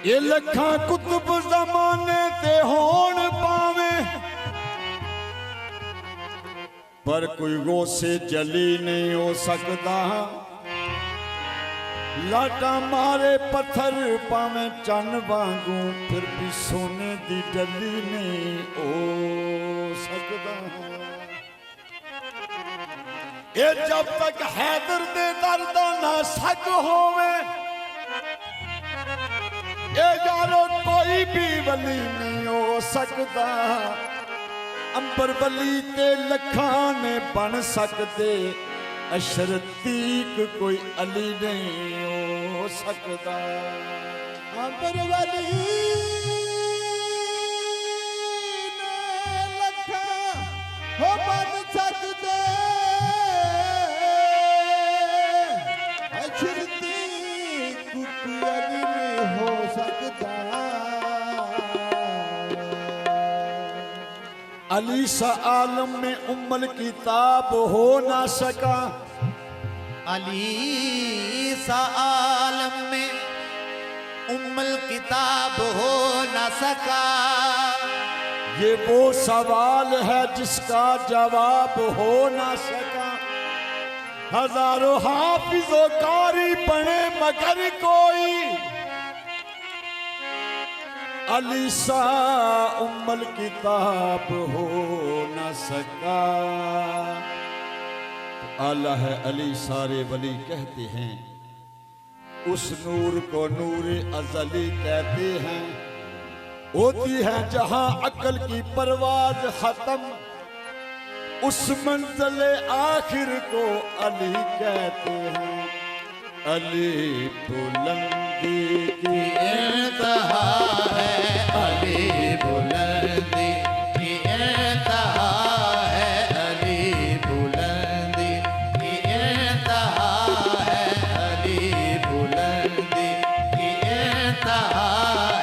ये लखा कुतुब जमाने ते होण पावे पर कोई गो से जली नहीं हो सकता। लाटा मारे पत्थर पावे चन वांगू फिर भी सोने दी डली नहीं हो सकता। ये जब तक हैदर दे दर्द ना सक होवे ये यारो कोई भी वली नहीं हो सकता। अंबर वली ते लखान बन सकते अशरतीक कोई अली नहीं हो सकता। अंबर वली ने लखा हो बन सकते अशरतीक कोई अली नहीं हो सकता। अली सा आलम में उम्मल किताब हो ना सका। अली सा आलम में उम्मल किताब हो ना सका। ये वो सवाल है जिसका जवाब हो ना सका। हजारों हाफिजों कारी बने मगर कोई अली सा उम्मल किताब हो न सका। आला है अली सारे वली कहते हैं, उस नूर को नूर अजली कहते हैं। होती है जहां अक्ल की परवाज खत्म उस मंजिले आखिर को अली कहते हैं। अली बुलंदी की इंतहा है, अली बुलंदी की इंतहा है, अली बुलंदी की इंतहा है, अली बुलंदी की इंतहा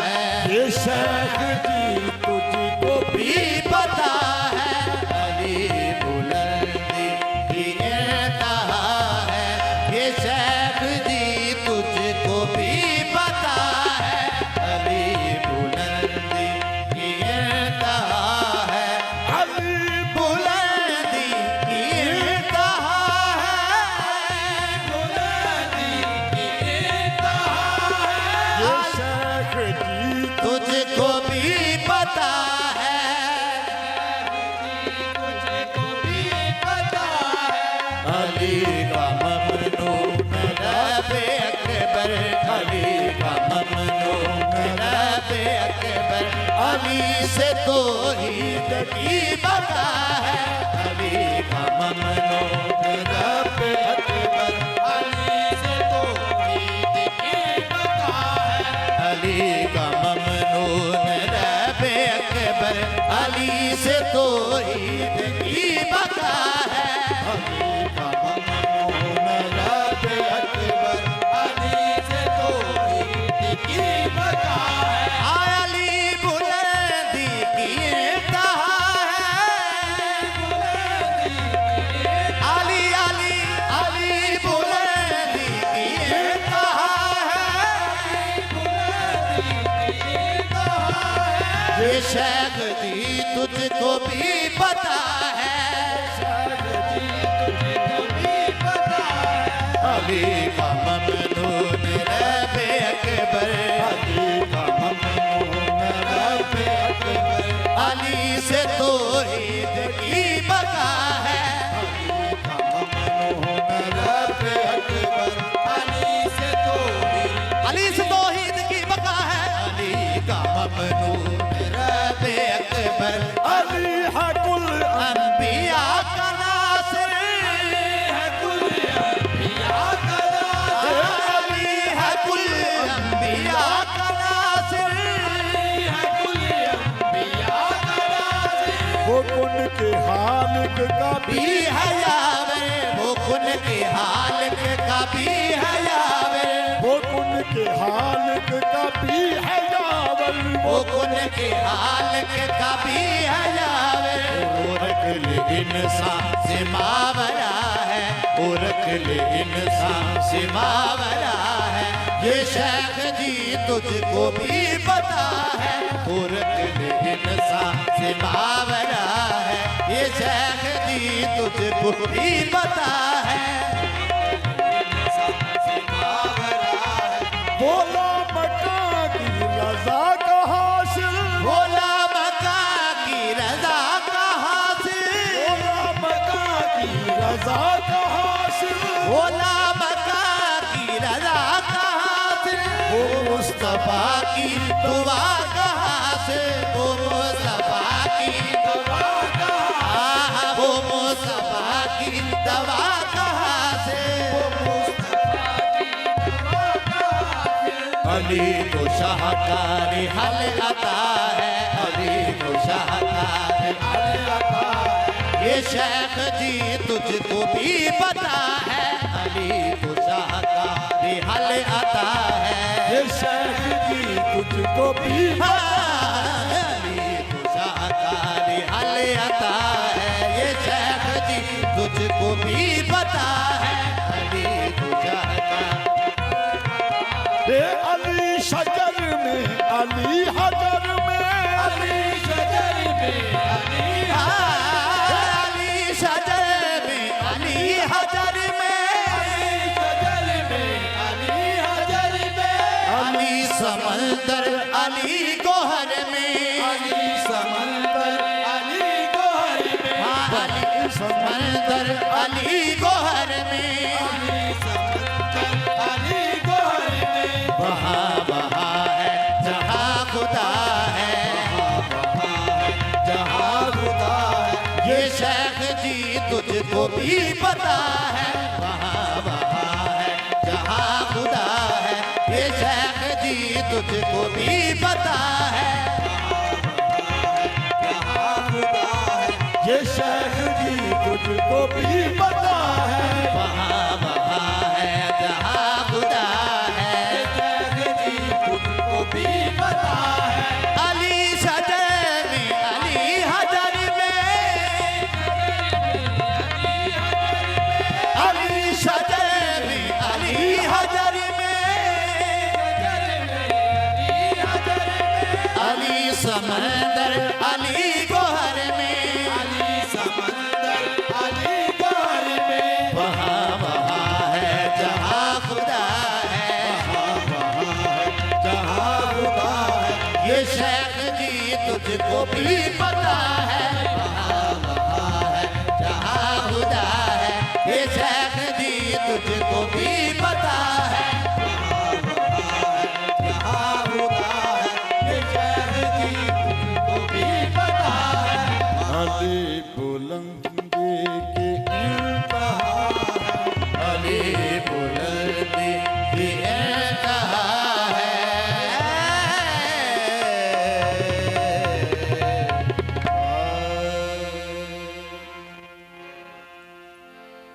है। ये शेख जी तुझको भी पता है, अली बुलंदी की इंतहा है। ये शेख जी तुझको भी पता है, अली बुलंदी की इंतहा है। अली बुलंदी की इंतहा है, बुलंदी की इंतहा है। ये शेख जी तुझको भी पता है, तुझको भी पता है। अली का ममनून रब अकबर, अली का ममनून रब अकबर। अली से तो ईद की बता है, अली का ममनून रब अकबर। अली से तो ईद की बता है, अली का ममनून रब अकबर। अली से तो ईद की बता है, अली का ममनून रब अकबर। अली से तो ईद की बता है। अली बुलंदी की इंतहा है, अली अली अली बुलंदी की इंतहा है। ये शेख जी तुझको भी पता है, अली का ममनून रब अकबर, अली का ममनून रब अकबर। अली से तो ईद की बता है, अली का ममनून रब अकबर। अली से तो ईद की बका है, अली का ममनून रब अकबर। अली है कुल अंबिया का नासिर है, कुल अंबिया का नासिर। अली है कुल अंबिया का नासिर है, कुल अंबिया का नासिर। वो कुन के हालिक का भी है यावे, वो कुन के हालिक का भी है यावे। वो कुन के हालिक का भी है यावल। वो कुन के हालिक का भी है यावे। उरकल इंसान से मावरा है, उरकल इंसान से मावरा है। ये शेख जी तुझको भी पता है गोरख इंसान से बावरा है ये शेख जी तुझको भी पता है बोला मक्का की रजा का हासिल भोला मक्का की रजा का हासिल बोला मक्का की रजा का हासिल भोला मक्का की रजा का हासिल वो मुस्तफा की दुआ का हासिल वो मुस्तफा की दुआ का हासिल वो मुस्तफा की दवा का हासिल अली को शाहकार हल अता है अली को शाहकार हल अता है ये शेख जी तुझको भी पता है अली को शाहकार हल अता है ये शेख जी तुझको भी अली को शाहकार हल अता है ये शेख जी तुझको भी पता है अली को शाहकार ये अली शजर में अली हजर में अली शजर में अली अली शजर में अली हजर में अली हजर में अली समंदर अली गोहर में अली समंदर अली गोहर में अली समंदर अली गोहर में अली समंदर अली गोहर में वहाँ वहाँ है जहाँ खुदा है जहाँ खुदा है ये शेख जी तुझको भी पता है वहाँ वहाँ है जहाँ खुदा है ये शेख जी तुझको भी पता है जहाँ खुदा है ये शेख जी तुझको भी पता है वहाँ वहाँ है जहाँ खुदा है शेख जी तुझको भी पता है अली शजर में अली हजर में अली शजर में अली हजर में अली समंदर अली गोहर में अली समंदर अली गोहर में वहाँ वहाँ है जहाँ खुदा है जहाँ खुदा है ये शेख जी तुझको भी पता है वहाँ वहाँ है जहाँ खुदा है ये शेख जी तुझको भी